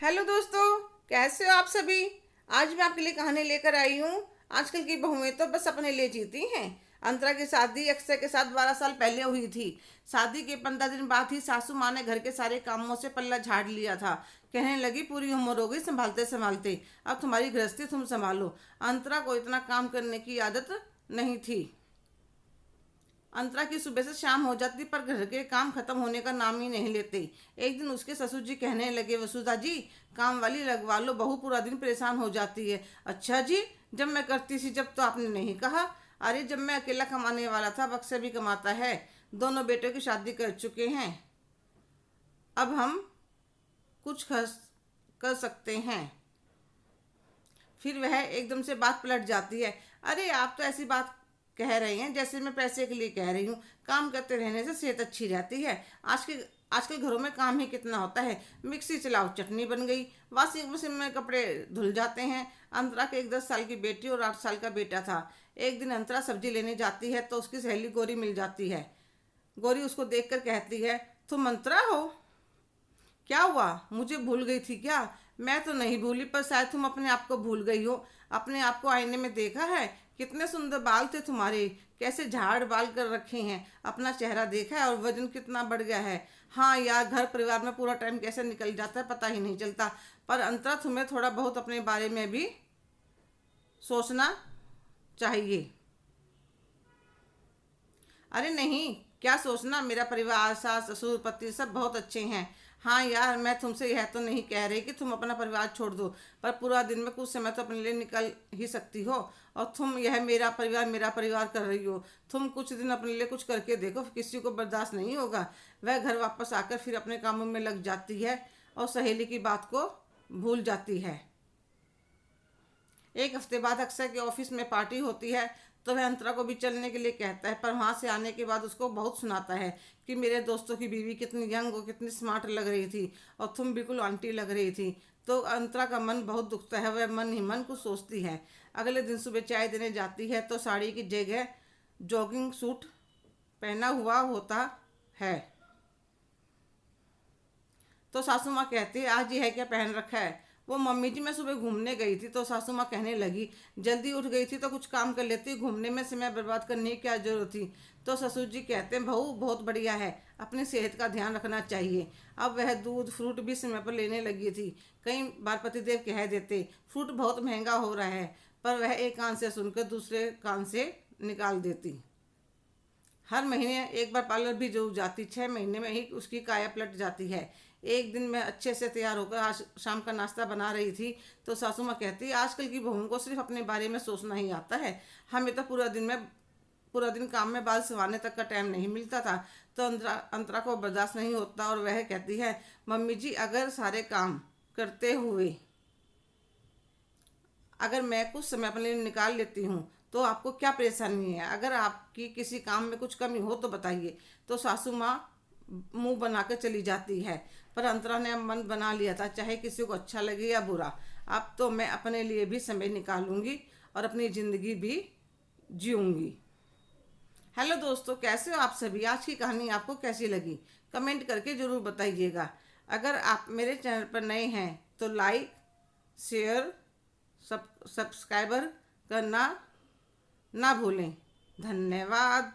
Hello दोस्तों, कैसे हो आप सभी। आज मैं आपके लिए कहानी लेकर आई हूँ। आजकल की बहुएं तो बस अपने लिए जीती हैं। अंतरा की शादी अक्षय के साथ 12 साल पहले हुई थी। शादी के 15 दिन बाद ही सासू माँ ने घर के सारे कामों से पल्ला झाड़ लिया था। कहने लगी, पूरी उम्र हो गई संभालते संभालते, अब तुम्हारी गृहस्थी तुम संभालो। अंतरा को इतना काम करने की आदत नहीं थी। अंतरा की सुबह से शाम हो जाती पर घर के काम खत्म होने का नाम ही नहीं लेते। एक दिन उसके ससुर जी कहने लगे, वसुधा जी, काम वाली लगवा लो, बहू पूरा दिन परेशान हो जाती है। अच्छा जी, जब मैं करती थी जब तो आपने नहीं कहा। अरे जब मैं अकेला कमाने वाला था, अब अक्षय भी कमाता है, दोनों बेटों की शादी कर चुके हैं, अब हम कुछ खर्च कर सकते हैं। फिर वह एकदम से बात पलट जाती है। अरे आप तो ऐसी बात कह रहे हैं जैसे मैं पैसे के लिए कह रही हूँ। काम करते रहने से सेहत अच्छी रहती है। आजकल घरों में काम ही कितना होता है। मिक्सी चलाओ चटनी बन गई, वॉशिंग मशीन में कपड़े धुल जाते हैं। अंतरा के एक 10 साल की बेटी और 8 साल का बेटा था। एक दिन अंतरा सब्जी लेने जाती है तो उसकी सहेली गौरी मिल जाती है। गौरी उसको देखकर कहती है, तुम अंतरा हो? क्या हुआ, मुझे भूल गई थी क्या? मैं तो नहीं भूली, पर शायद तुम अपने आप को भूल गई हो। अपने आप को आईने में देखा है? कितने सुंदर बाल थे तुम्हारे, कैसे झाड़ बाल कर रखे हैं। अपना चेहरा देखा है और वजन कितना बढ़ गया है। हाँ यार, घर परिवार में पूरा टाइम कैसे निकल जाता है पता ही नहीं चलता। पर अंतरा, तुम्हें थोड़ा बहुत अपने बारे में भी सोचना चाहिए। अरे नहीं, क्या सोचना, मेरा परिवार, सास ससुर पति सब बहुत अच्छे हैं। हाँ यार, मैं तुमसे यह तो नहीं कह रही कि तुम अपना परिवार छोड़ दो, पर पूरा दिन में कुछ समय तो अपने लिए निकल ही सकती हो। और तुम यह मेरा परिवार कर रही हो। तुम कुछ दिन अपने लिए कुछ करके देखो, किसी को बर्दाश्त नहीं होगा। वह घर वापस आकर फिर अपने कामों में लग जाती है और सहेली की बात को भूल जाती है। एक हफ्ते बाद अक्षय के ऑफिस में पार्टी होती है तो वह अंतरा को भी चलने के लिए कहता है, पर वहाँ से आने के बाद उसको बहुत सुनाता है कि मेरे दोस्तों की बीवी कितनी यंग और कितनी स्मार्ट लग रही थी और तुम बिल्कुल आंटी लग रही थी। तो अंतरा का मन बहुत दुखता है, वह मन ही मन कुछ सोचती है। अगले दिन सुबह चाय देने जाती है तो साड़ी की जगह जॉगिंग सूट पहना हुआ होता है। तो सासू माँ कहती है, आज यह क्या पहन रखा है? वो, मम्मी जी मैं सुबह घूमने गई थी। तो सासू माँ कहने लगी, जल्दी उठ गई थी तो कुछ काम कर लेती, घूमने में समय बर्बाद करने की क्या जरूरत थी। तो ससुर जी कहते हैं, बहू बहुत बढ़िया है, अपनी सेहत का ध्यान रखना चाहिए। अब वह दूध फ्रूट भी समय पर लेने लगी थी। कई बार पतिदेव कह देते, फ्रूट बहुत महंगा हो रहा है, पर वह एक कान से सुनकर दूसरे कान से निकाल देती। हर महीने एक बार पार्लर भी जरूर जाती, 6 महीने में ही उसकी काया पलट जाती है। एक दिन मैं अच्छे से तैयार होकर आज शाम का नाश्ता बना रही थी तो सासू माँ कहती, आजकल की बहुओं को सिर्फ अपने बारे में सोचना ही आता है, हमें तो पूरा दिन काम में बाल सिवाने तक का टाइम नहीं मिलता था। तो अंतरा को बर्दाश्त नहीं होता और वह कहती है, मम्मी जी, अगर सारे काम करते हुए अगर मैं कुछ समय अपने लिए निकाल लेती हूँ तो आपको क्या परेशानी है? अगर आपकी किसी काम में कुछ कमी हो तो बताइए। तो सासू माँ मुंह बनाकर चली जाती है। पर अंतरा ने अब मन बना लिया था, चाहे किसी को अच्छा लगे या बुरा, अब तो मैं अपने लिए भी समय निकालूंगी और अपनी ज़िंदगी भी जीऊँगी। हेलो दोस्तों, कैसे हो आप सभी। आज की कहानी आपको कैसी लगी कमेंट करके ज़रूर बताइएगा। अगर आप मेरे चैनल पर नए हैं तो लाइक, शेयर, सब्सक्राइबर करना ना भूलें। धन्यवाद।